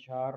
4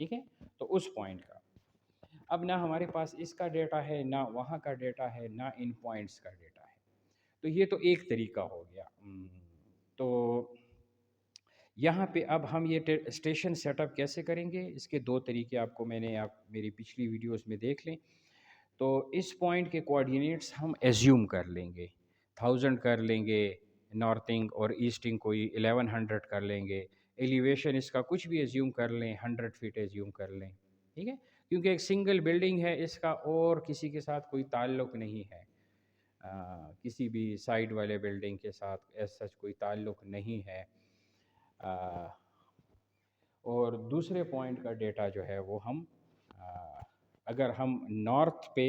ٹھیک ہے، تو اس پوائنٹ کا اب نہ ہمارے پاس اس کا ڈیٹا ہے، نہ وہاں کا ڈیٹا ہے، نہ ان پوائنٹس کا ڈیٹا ہے. تو یہ تو ایک طریقہ ہو گیا. تو یہاں پہ اب ہم یہ اسٹیشن سیٹ اپ کیسے کریں گے؟ اس کے دو طریقے آپ کو میں نے میری پچھلی ویڈیوز میں دیکھ لیں. تو اس پوائنٹ کے کوآرڈینیٹس ہم ایزیوم کر لیں گے، 1000 کر لیں گے، نارتھنگ اور ایسٹنگ کوئی 1100 کر لیں گے، ایلیویشن اس کا کچھ بھی ایزیوم کر لیں، 100 فٹ ایزیوم کر لیں. ٹھیک ہے، کیونکہ ایک سنگل بلڈنگ ہے، اس کا اور کسی کے ساتھ کوئی تعلق نہیں ہے، کسی بھی سائڈ والے بلڈنگ کے ساتھ ایز سچ کوئی تعلق نہیں ہے. اور دوسرے پوائنٹ کا ڈیٹا جو ہے وہ ہم اگر ہم نارتھ پہ،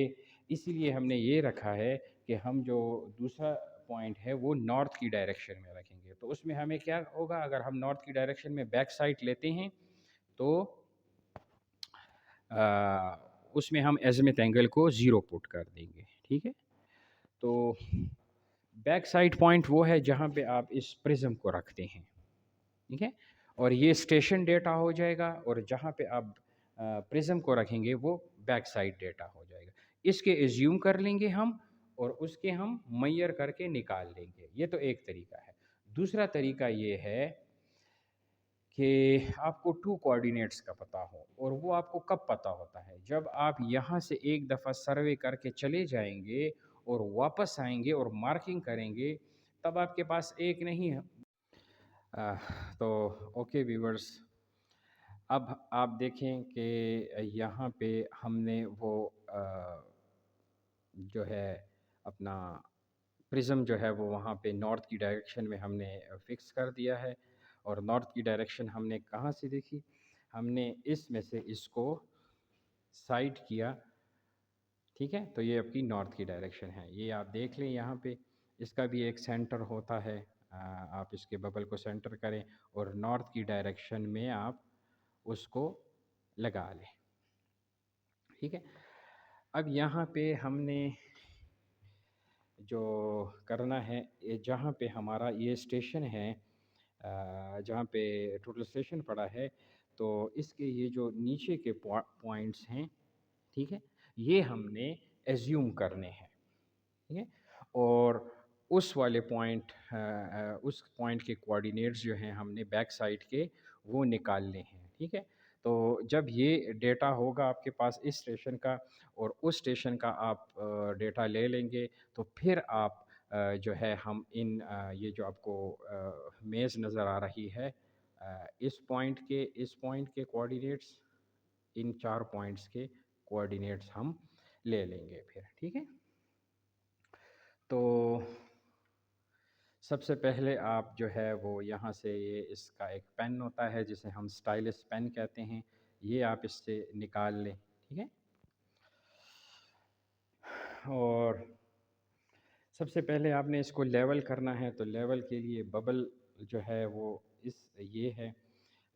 اسی لیے ہم نے یہ رکھا ہے کہ ہم جو دوسرا پوائنٹ ہے وہ نارتھ کی ڈائریکشن میں رکھیں گے. تو اس میں ہمیں کیا ہوگا؟ اگر ہم نارتھ کی ڈائریکشن میں بیک سائڈ لیتے ہیں تو اس میں ہم ایزیمتھ اینگل کو 0 پٹ کر دیں گے. ٹھیک ہے، تو بیک سائڈ پوائنٹ وہ ہے جہاں پہ آپ اس پرزم کو رکھتے ہیں. ٹھیک ہے، اور یہ اسٹیشن ڈیٹا ہو جائے گا، اور جہاں پہ آپ پرزم کو رکھیں گے وہ بیک سائڈ ڈیٹا ہو جائے گا. اس کے ایزیوم کر لیں گے ہم، اور اس کے ہم میئر کر کے نکال لیں گے. یہ تو ایک طریقہ ہے. دوسرا طریقہ یہ ہے کہ آپ کو 2 کوآرڈینیٹس کا پتہ ہو، اور وہ آپ کو کب پتہ ہوتا ہے؟ جب آپ یہاں سے ایک دفعہ سروے کر کے چلے جائیں گے اور واپس آئیں گے اور مارکنگ کریں گے، تب آپ کے پاس ایک نہیں ہے. تو اوکے ویورز، اب آپ دیکھیں کہ یہاں پہ ہم نے وہ جو ہے اپنا پرزم جو ہے وہ وہاں پہ نارتھ کی ڈائریکشن میں ہم نے فکس کر دیا ہے. اور نارتھ کی ڈائریکشن ہم نے کہاں سے دیکھی؟ ہم نے اس میں سے اس کو سائڈ کیا. ٹھیک ہے، تو یہ آپ کی نارتھ کی ڈائریکشن ہے. یہ آپ دیکھ لیں یہاں پہ اس کا بھی ایک سینٹر ہوتا ہے. آپ اس کے ببل کو سینٹر کریں اور نارتھ کی ڈائریکشن میں آپ اس کو لگا لیں. ٹھیک ہے، اب یہاں پہ ہم نے جو کرنا ہے، جہاں پہ ہمارا یہ اسٹیشن ہے، جہاں پہ ٹوٹل اسٹیشن پڑا ہے، تو اس کے یہ جو نیچے کے پوائنٹس ہیں، ٹھیک ہے، یہ ہم نے ایزیوم کرنے ہیں. ٹھیک ہے، اور اس والے پوائنٹ اس پوائنٹ کے کوآرڈینیٹس جو ہیں ہم نے بیک سائڈ کے وہ نکالنے ہیں. ٹھیک ہے، تو جب یہ ڈیٹا ہوگا آپ کے پاس اس اسٹیشن کا، اور اس اسٹیشن کا آپ ڈیٹا لے لیں گے، تو پھر آپ جو ہے ہم ان یہ جو آپ کو میز نظر آ رہی ہے، اس پوائنٹ کے کوآرڈینیٹس، ان 4 پوائنٹس کے کوآرڈینیٹس ہم لے لیں گے پھر. ٹھیک ہے، تو سب سے پہلے آپ جو ہے وہ یہاں سے یہ اس کا ایک پین ہوتا ہے جسے ہم سٹائلس پین کہتے ہیں، یہ آپ اس سے نکال لیں. ٹھیک ہے، اور سب سے پہلے آپ نے اس کو لیول کرنا ہے. تو لیول کے لیے ببل جو ہے وہ یہ ہے.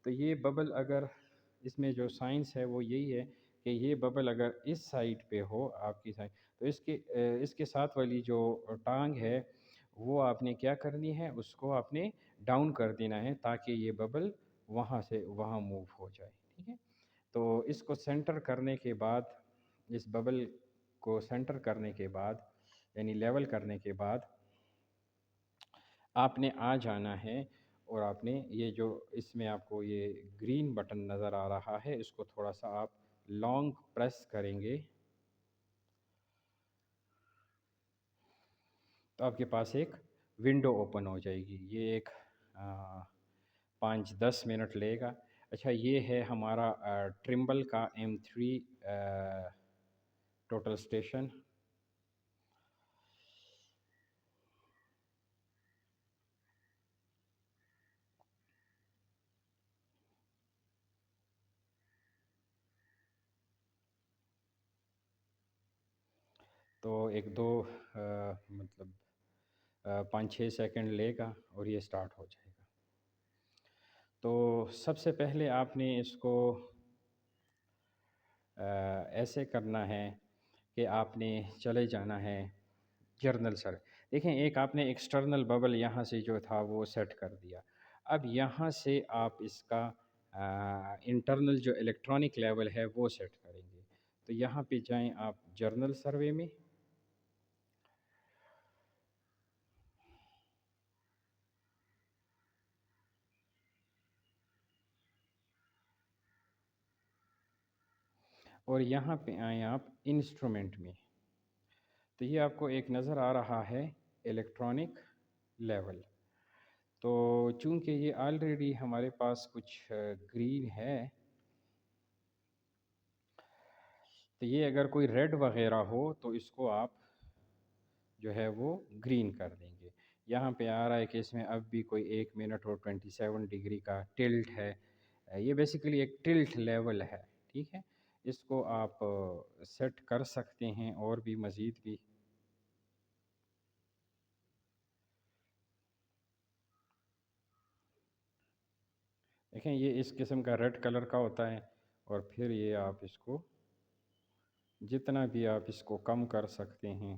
تو یہ ببل اگر اس میں جو سائنس ہے وہ یہی ہے کہ یہ ببل اگر اس سائڈ پہ ہو آپ کی سائڈ، تو اس کے ساتھ والی جو ٹانگ ہے وہ آپ نے کیا کرنی ہے؟ اس کو آپ نے ڈاؤن کر دینا ہے تاکہ یہ ببل وہاں سے وہاں موو ہو جائے. ٹھیک ہے، تو اس کو سینٹر کرنے کے بعد، اس ببل کو سینٹر کرنے کے بعد، یعنی لیول کرنے کے بعد، آپ نے آ جانا ہے اور آپ نے یہ جو اس میں آپ کو یہ گرین بٹن نظر آ رہا ہے، اس کو تھوڑا سا آپ لانگ پریس کریں گے تو آپ کے پاس ایک ونڈو اوپن ہو جائے گی. یہ ایک 5-10 منٹ لے گا. اچھا، یہ ہے ہمارا ٹرمبل کا M3 ٹوٹل اسٹیشن. تو ایک دو مطلب 5-6 سیکنڈ لے گا اور یہ سٹارٹ ہو جائے گا. تو سب سے پہلے آپ نے اس کو ایسے کرنا ہے کہ آپ نے چلے جانا ہے جرنل سر. دیکھیں، ایک آپ نے ایکسٹرنل ببل یہاں سے جو تھا وہ سیٹ کر دیا. اب یہاں سے آپ اس کا انٹرنل جو الیکٹرانک لیول ہے وہ سیٹ کریں گے. تو یہاں پہ جائیں آپ جرنل سروے میں. اور یہاں پہ آئیں آپ انسٹرومنٹ میں. تو یہ آپ کو ایک نظر آ رہا ہے الیکٹرانک لیول. تو چونکہ یہ آلریڈی ہمارے پاس کچھ گرین ہے، تو یہ اگر کوئی ریڈ وغیرہ ہو تو اس کو آپ جو ہے وہ گرین کر دیں گے. یہاں پہ آ رہا ہے کہ اس میں اب بھی کوئی 1 منٹ اور 27 ڈگری کا ٹلٹ ہے. یہ بیسیکلی ایک ٹلٹ لیول ہے. ٹھیک ہے، اس کو آپ سیٹ کر سکتے ہیں اور بھی مزید بھی. دیکھیں یہ اس قسم کا ریڈ کلر کا ہوتا ہے، اور پھر یہ آپ اس کو جتنا بھی آپ اس کو کم کر سکتے ہیں،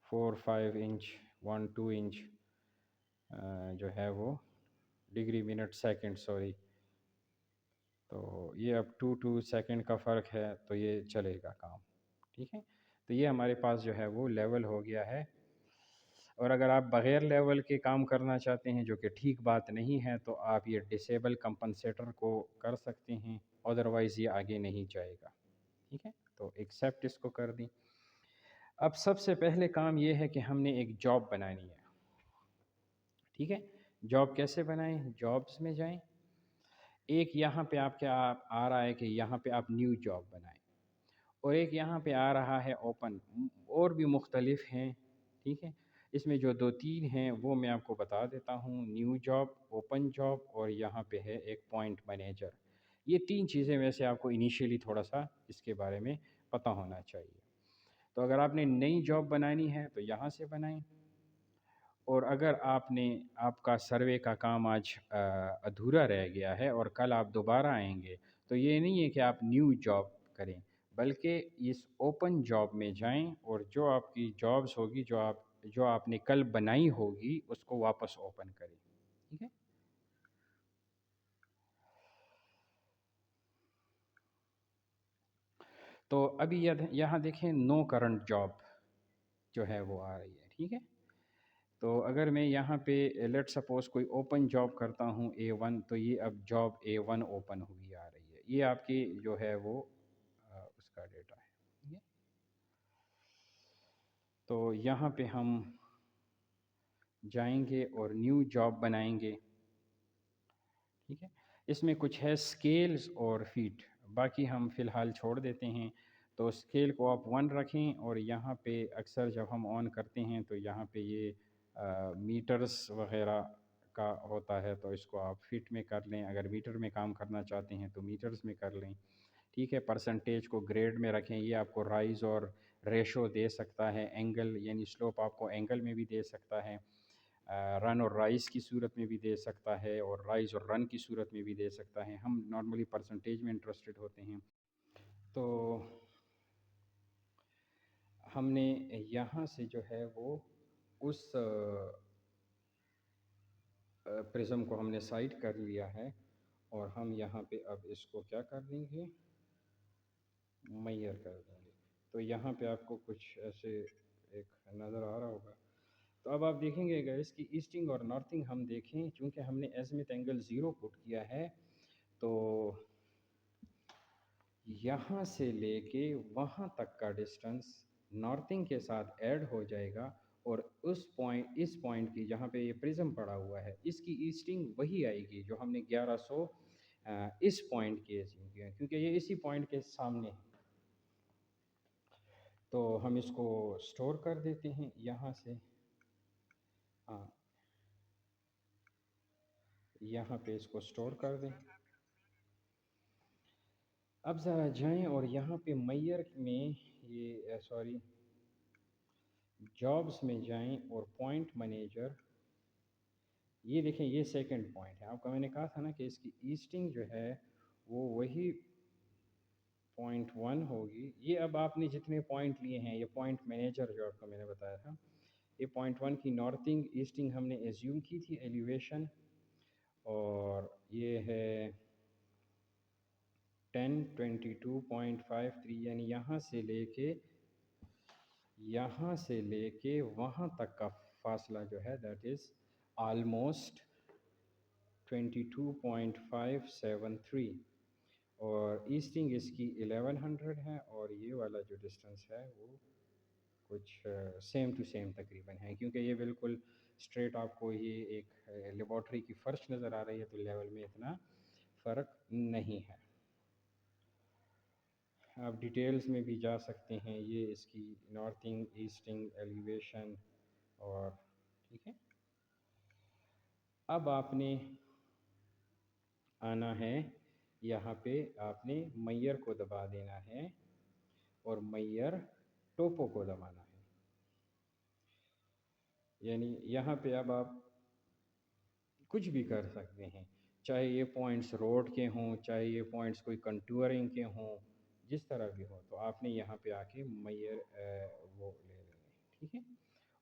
4 5 انچ 1 2 انچ جو ہے وہ ڈگری منٹ سیکنڈ سوری. تو یہ اب 2 2 سیکنڈ کا فرق ہے تو یہ چلے گا کام. ٹھیک ہے، تو یہ ہمارے پاس جو ہے وہ لیول ہو گیا ہے. اور اگر آپ بغیر لیول کے کام کرنا چاہتے ہیں جو کہ ٹھیک بات نہیں ہے، تو آپ یہ ڈسیبل کمپنسیٹر کو کر سکتے ہیں، ادروائز یہ آگے نہیں جائے گا. ٹھیک ہے، تو ایکسیپٹ اس کو کر دیں. اب سب سے پہلے کام یہ ہے کہ ہم نے ایک جاب بنانی ہے. ٹھیک ہے، جاب کیسے بنائیں؟ جابس میں جائیں. ایک یہاں پہ آپ کیا آ رہا ہے کہ یہاں پہ آپ نیو جاب بنائیں، اور ایک یہاں پہ آ رہا ہے اوپن. اور بھی مختلف ہیں. ٹھیک ہے، اس میں جو 2 3 ہیں وہ میں آپ کو بتا دیتا ہوں: نیو جاب، اوپن جاب، اور یہاں پہ ہے ایک پوائنٹ مینیجر. یہ 3 چیزیں ویسے آپ کو انیشیلی تھوڑا سا اس کے بارے میں پتہ ہونا چاہیے. تو اگر آپ نے نئی جاب بنانی ہے تو یہاں سے بنائیں. اور اگر آپ کا سروے کا کام آج ادھورا رہ گیا ہے اور کل آپ دوبارہ آئیں گے، تو یہ نہیں ہے کہ آپ نیو جاب کریں، بلکہ اس اوپن جاب میں جائیں اور جو آپ کی جابس ہوگی، جو آپ نے کل بنائی ہوگی، اس کو واپس اوپن کریں. ٹھیک ہے. تو ابھی یہاں دیکھیں نو کرنٹ جاب جو ہے وہ آ رہی ہے. ٹھیک ہے، تو اگر میں یہاں پہ لیٹ سپوز کوئی اوپن جاب کرتا ہوں A1، تو یہ اب جاب A1 اوپن ہوئی آ رہی ہے. یہ آپ کی جو ہے وہ اس کا ڈیٹا ہے. ٹھیک ہے، تو یہاں پہ ہم جائیں گے اور نیو جاب بنائیں گے. ٹھیک ہے، اس میں کچھ ہے اسکیلز اور فیٹ، باقی ہم فی الحال چھوڑ دیتے ہیں. تو اسکیل کو آپ 1 رکھیں، اور یہاں پہ اکثر جب ہم آن کرتے ہیں تو یہاں پہ یہ میٹرز وغیرہ کا ہوتا ہے، تو اس کو آپ فٹ میں کر لیں. اگر میٹر میں کام کرنا چاہتے ہیں تو میٹرز میں کر لیں. ٹھیک ہے، پرسنٹیج کو گریڈ میں رکھیں. یہ آپ کو رائز اور ریشو دے سکتا ہے. اینگل یعنی سلوپ آپ کو اینگل میں بھی دے سکتا ہے. رن اور رائز کی صورت میں بھی دے سکتا ہے، اور رائز اور رن کی صورت میں بھی دے سکتا ہے. ہم نارملی پرسنٹیج میں انٹرسٹڈ ہوتے ہیں. تو ہم نے یہاں سے جو ہے وہ اس پرزم کو ہم نے سائٹ کر لیا ہے، اور ہم یہاں پہ اب اس کو کیا کر دیں گے؟ میئر کر دیں گے. تو یہاں پہ آپ کو کچھ ایسے ایک نظر آ رہا ہوگا. تو اب آپ دیکھیں گے اگر اس کی ایسٹنگ اور نارتھنگ ہم دیکھیں، چونکہ ہم نے ایزمیتھ اینگل 0 پٹ کیا ہے، تو یہاں سے لے کے وہاں تک کا ڈسٹنس نارتھنگ کے ساتھ ایڈ ہو جائے گا. اور اس پوائنٹ کی جہاں پہ یہ پرزم پڑا ہوا ہے، اس کی ایسٹنگ وہی آئے گی جو ہم نے 1100 اس پوائنٹ کی ایسٹنگ کی ہے، کیونکہ یہ اسی پوائنٹ کے سامنے ہے. تو ہم اس کو سٹور کر دیتے ہیں یہاں سے. ہاں، یہاں پہ اس کو سٹور کر دیں. اب ذرا جائیں اور یہاں پہ میئر میں یہ سوری جابس میں جائیں اور پوائنٹ مینیجر. یہ دیکھیں یہ سیکنڈ پوائنٹ ہے. آپ کو میں نے کہا تھا نا کہ اس کی ایسٹنگ جو ہے وہ وہی 0.1 ہوگی. یہ اب آپ نے جتنے پوائنٹ لیے ہیں، یہ پوائنٹ مینیجر جو آپ کو میں نے بتایا تھا، یہ 0.1 کی نارتھنگ ایسٹنگ ہم نے ایزیوم کی تھی ایلیویشن. اور یہ ہے 1022.53 یعنی یہاں سے لے کے وہاں تک کا فاصلہ جو ہے دیٹ از آلموسٹ 22.573، اور ایسٹنگ اس کی 1100 ہے، اور یہ والا جو ڈسٹنس ہے وہ کچھ سیم ٹو سیم تقریباً ہے، کیونکہ یہ بالکل اسٹریٹ آپ کو یہ ایک لیبارٹری کی فرش نظر آ رہی ہے، تو لیول میں اتنا فرق نہیں ہے۔ آپ ڈیٹیلز میں بھی جا سکتے ہیں، یہ اس کی نارتھنگ ایسٹنگ ایلیویشن، اور ٹھیک ہے۔ اب آپ نے آنا ہے یہاں پہ، آپ نے میئر کو دبا دینا ہے اور میئر ٹوپو کو دبانا ہے، یعنی یہاں پہ اب آپ کچھ بھی کر سکتے ہیں، چاہے یہ پوائنٹس روڈ کے ہوں، چاہے یہ پوائنٹس کوئی کنٹورنگ کے ہوں، جس طرح بھی ہو، تو آپ نے یہاں پہ آ کے میئر وہ لے لینا ہے، ٹھیک ہے۔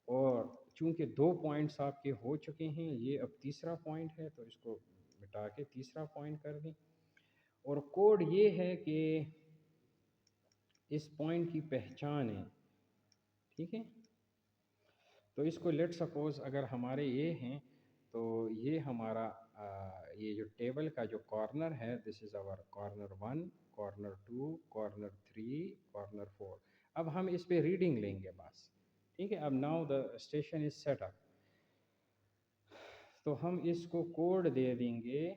اور چونکہ 2 پوائنٹس آپ کے ہو چکے ہیں، یہ اب تیسرا پوائنٹ ہے، تو اس کو مٹا کے تیسرا پوائنٹ کر دیں، اور کوڈ یہ ہے کہ اس پوائنٹ کی پہچان ہے، ٹھیک ہے۔ تو اس کو لیٹ سپوز اگر ہمارے یہ ہیں، تو یہ ہمارا یہ جو ٹیبل کا جو کارنر ہے، دس از آور کارنر 1، کارنر 2، کارنر 3، کارنر 4۔ اب ہم اس پہ ریڈنگ لیں گے بس، ٹھیک ہے۔ اب now the station is set up, تو ہم اس کو کوڈ دے دیں گے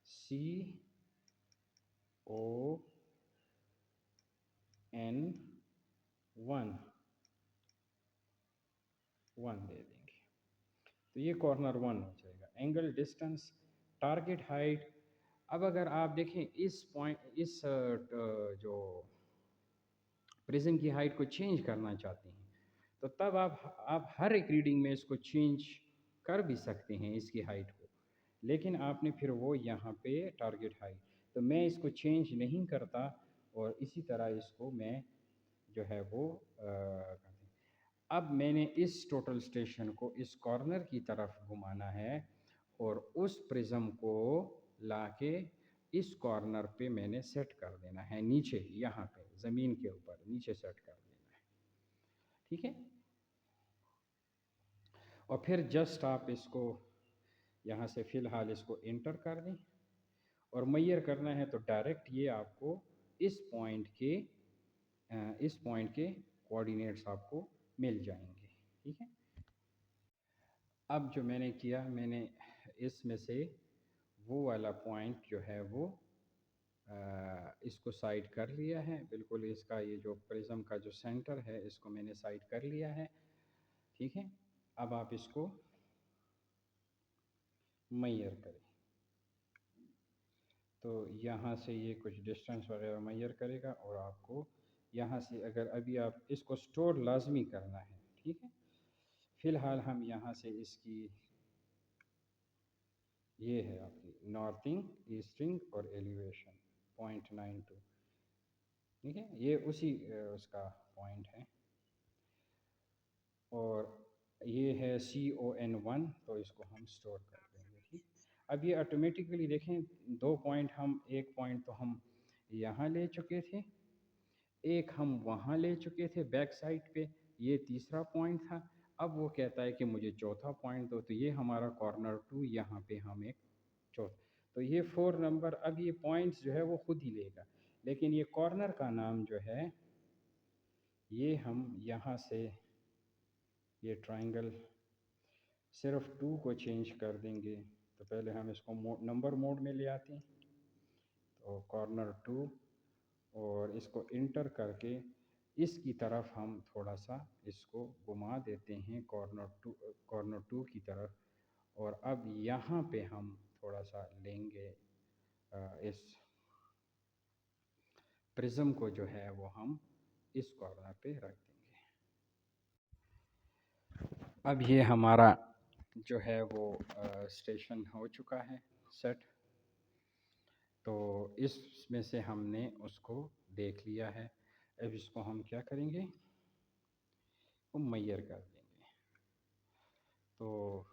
CON1 دے دیں گے، تو یہ کارنر 1 ہو جائے گا۔ Angle, distance, target height. اب اگر آپ دیکھیں اس پوائنٹ، اس جو پرزم کی ہائٹ کو چینج کرنا چاہتے ہیں، تو تب آپ ہر ایک ریڈنگ میں اس کو چینج کر بھی سکتے ہیں اس کی ہائٹ کو، لیکن آپ نے پھر وہ یہاں پہ ٹارگٹ ہائٹ، تو میں اس کو چینج نہیں کرتا، اور اسی طرح اس کو میں جو ہے وہ اب میں نے اس ٹوٹل اسٹیشن کو اس کارنر کی طرف گھمانا ہے، اور اس پرزم کو لا کے اس کارنر پہ میں نے سیٹ کر دینا ہے، نیچے یہاں پہ زمین کے اوپر نیچے سیٹ کر دینا ہے، ٹھیک ہے۔ اور پھر جسٹ آپ اس کو یہاں سے فی الحال اس کو انٹر کر دیں، اور میئر کرنا ہے تو ڈائریکٹ یہ آپ کو اس پوائنٹ کے کوآرڈینیٹس آپ کو مل جائیں گے، ٹھیک ہے۔ اب جو میں نے کیا، میں نے اس میں سے وہ والا پوائنٹ جو ہے وہ اس کو سائڈ کر لیا ہے، بالکل اس کا یہ جو پرزم کا جو سینٹر ہے، اس کو میں نے سائڈ کر لیا ہے، ٹھیک ہے۔ اب آپ اس کو میئر کریں، تو یہاں سے یہ کچھ ڈسٹنس وغیرہ میئر کرے گا، اور آپ کو یہاں سے اگر ابھی آپ اس کو سٹور لازمی کرنا ہے، ٹھیک ہے۔ فی الحال ہم یہاں سے اس کی یہ ہے آپ کی نارتھنگ، ایسٹنگ اور ایلیویشن 0.92، ٹھیک ہے، یہ اسی اس کا پوائنٹ ہے، اور یہ ہے CON1، تو اس کو ہم سٹور کر دیں گے، ٹھیک۔ اب یہ آٹومیٹکلی دیکھیں 2 پوائنٹ، ایک پوائنٹ تو ہم یہاں لے چکے تھے، ایک ہم وہاں لے چکے تھے بیک سائڈ پہ، یہ تیسرا پوائنٹ تھا۔ اب وہ کہتا ہے کہ مجھے چوتھا پوائنٹ دو، تو یہ ہمارا کارنر 2، یہاں پہ ہم ایک چوتھا، تو یہ 4 نمبر، اب یہ پوائنٹس جو ہے وہ خود ہی لے گا، لیکن یہ کارنر کا نام جو ہے، یہ ہم یہاں سے یہ ٹرائنگل صرف 2 کو چینج کر دیں گے، تو پہلے ہم اس کو نمبر موڈ میں لے آتے ہیں، تو کارنر 2، اور اس کو انٹر کر کے اس کی طرف ہم تھوڑا سا اس کو گھما دیتے ہیں کارنر 2 کی طرف، اور اب یہاں پہ ہم تھوڑا سا لیں گے اس پرزم کو جو ہے وہ ہم اس کارنر پہ رکھ دیں گے۔ اب یہ ہمارا جو ہے وہ اسٹیشن ہو چکا ہے سیٹ، تو اس میں سے ہم نے اس کو دیکھ لیا ہے، اب اس کو ہم کیا کریں گے، وہ میئر کر دیں گے، تو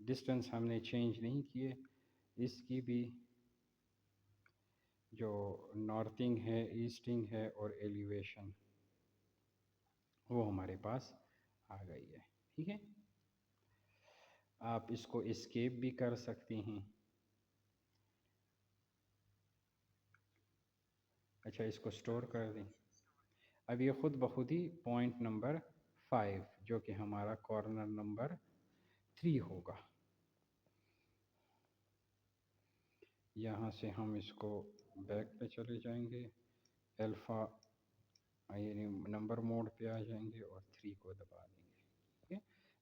ڈسٹنس ہم نے چینج نہیں کیے، اس کی بھی جو نارتھنگ ہے، ایسٹنگ ہے اور ایلیویشن وہ ہمارے پاس آ گئی ہے. ٹھیک ہے، آپ اس کو اسکیپ بھی کر سکتے ہیں. اچھا، اس کو سٹور کر دیں. اب یہ خود بخود ہی پوائنٹ نمبر 5 جو کہ ہمارا کارنر نمبر 3 ہوگا. یہاں سے ہم اس کو بیک پہ چلے جائیں گے، الفا یعنی نمبر موڈ پہ آ جائیں گے اور 3 کو دبا دیں گے. ٹھیک ہے،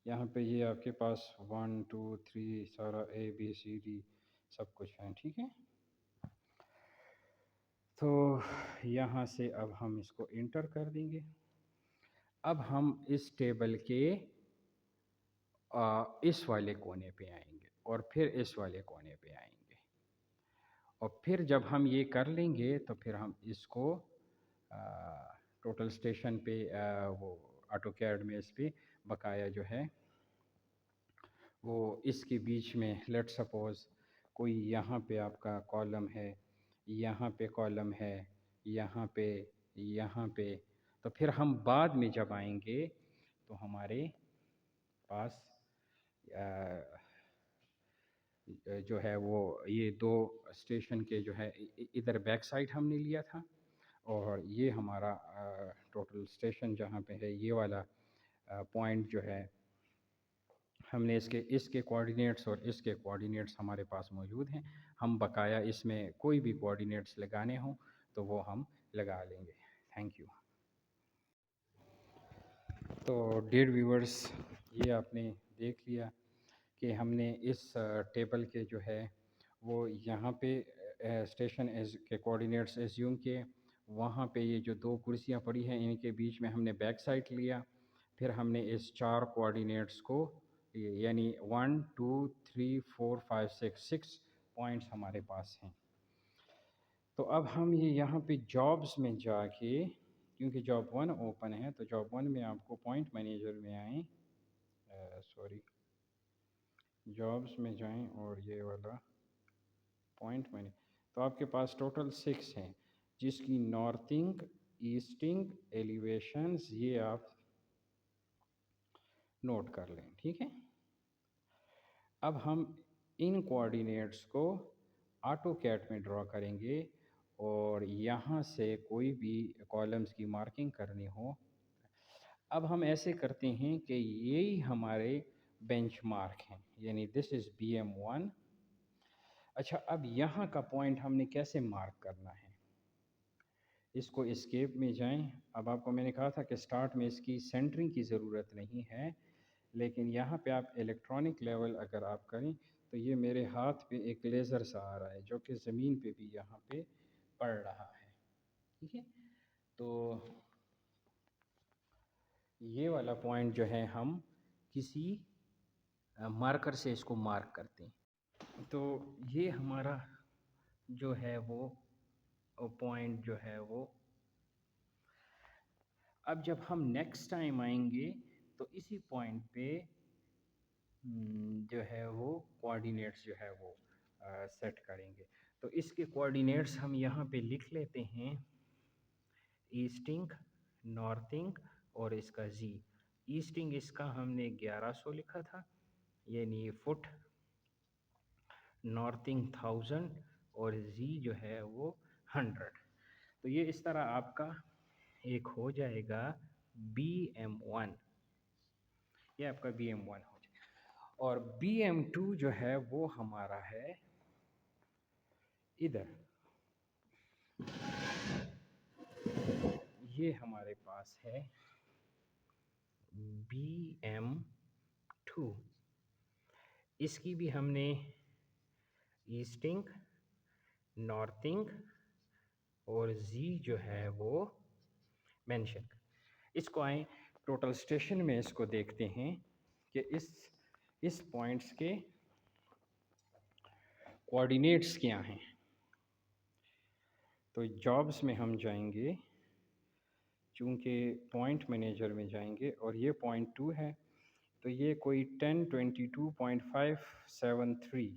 یہاں پہ یہ آپ کے پاس 1 2 3 سارا اے بی سی ڈی سب کچھ ہے. ٹھیک ہے، تو یہاں سے اب ہم اس کو انٹر کر دیں گے. اب ہم اس ٹیبل کے اس والے کونے پہ آئیں گے اور پھر اس والے کونے پہ آئیں گے، اور پھر جب ہم یہ کر لیں گے تو پھر ہم اس کو ٹوٹل اسٹیشن پہ وہ آٹو کیڈ میں اس پہ بقایا جو ہے وہ اس کے بیچ میں لیٹ سپوز کوئی یہاں پہ آپ کا کالم ہے، یہاں پہ کالم ہے، یہاں پہ تو پھر ہم بعد میں جب آئیں گے تو ہمارے پاس جو ہے وہ یہ دو اسٹیشن کے جو ہے ادھر بیک سائڈ ہم نے لیا تھا، اور یہ ہمارا ٹوٹل اسٹیشن جہاں پہ ہے یہ والا پوائنٹ جو ہے ہم نے اس کے کوآرڈینیٹس اور اس کے کوآرڈینیٹس ہمارے پاس موجود ہیں. ہم بقایا اس میں کوئی بھی کوآرڈینیٹس لگانے ہوں تو وہ ہم لگا لیں گے. Thank you. تو ڈیئر ویورز، یہ آپ نے دیکھ لیا کہ ہم نے اس ٹیبل کے جو ہے وہ یہاں پہ اسٹیشن کے کوآرڈینیٹس ایزیوم کیے. وہاں پہ یہ جو دو کرسیاں پڑی ہیں ان کے بیچ میں ہم نے بیک سائڈ لیا. پھر ہم نے اس 4 کوآرڈینیٹس کو یعنی 1 2 3 4 5 6 پوائنٹس ہمارے پاس ہیں. تو اب ہم یہ یہاں پہ جابس میں جا کے، کیونکہ جاب 1 اوپن ہے تو جاب 1 میں آپ کو پوائنٹ مینیجر میں آئیں، جابس میں جائیں اور یہ والا پوائنٹ میں تو آپ کے پاس ٹوٹل 6 ہیں جس کی نارتھنگ، ایسٹنگ، ایلیویشنز یہ آپ نوٹ کر لیں. ٹھیک ہے، اب ہم ان کوآرڈینیٹس کو آٹو کیٹ میں ڈرا کریں گے، اور یہاں سے کوئی بھی کالمز کی مارکنگ کرنی ہو. اب ہم ایسے کرتے ہیں کہ یہی ہمارے بینچ مارک ہیں، یعنی دس از BM1. اچھا، اب یہاں کا پوائنٹ ہم نے کیسے مارک کرنا ہے؟ اس کو اسکیپ میں جائیں. اب آپ کو میں نے کہا تھا کہ سٹارٹ میں اس کی سینٹرنگ کی ضرورت نہیں ہے، لیکن یہاں پہ آپ الیکٹرانک لیول اگر آپ کریں تو یہ میرے ہاتھ پہ ایک لیزر سا آ رہا ہے جو کہ زمین پہ بھی یہاں پہ پڑ رہا ہے. ٹھیک ہے، تو یہ والا پوائنٹ جو ہے ہم کسی مارکر سے اس کو مارک کرتے ہیں. تو یہ ہمارا جو ہے وہ پوائنٹ جو ہے وہ اب جب ہم نیکسٹ ٹائم آئیں گے تو اسی پوائنٹ پہ جو ہے وہ کوآرڈینیٹس جو ہے وہ سیٹ کریں گے. تو اس کے کوآرڈینیٹس ہم یہاں پہ لکھ لیتے ہیں، ایسٹنگ، نارتھنگ اور اس کا زی. ایسٹنگ اس کا ہم نے 1100 لکھا تھا یعنی فٹ، نارتھنگ 1000 اور زی جو ہے وہ 100. تو یہ اس طرح آپ کا ایک ہو جائے گا BM1، یہ آپ کا BM1 ہو جائے گا. اور BM2 جو ہے وہ ہمارا ہے ادھر، یہ ہمارے پاس ہے BM2. اس کی بھی ہم نے ایسٹنگ، نارتھنگ اور زی جو ہے وہ مینشن. اس کو آئیں ٹوٹل اسٹیشن میں اس کو دیکھتے ہیں کہ اس پوائنٹس کے کوآرڈینیٹس کیا ہیں. تو جابس میں ہم جائیں گے، چونکہ پوائنٹ مینیجر میں جائیں گے اور یہ پوائنٹ 2 ہے تو یہ کوئی 1022.573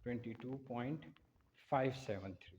22.573,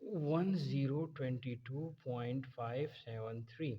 1022.573,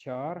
4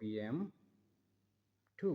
BM2,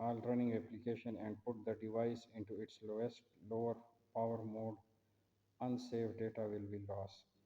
all running application and put the device into its lower power mode, unsaved data will be lost।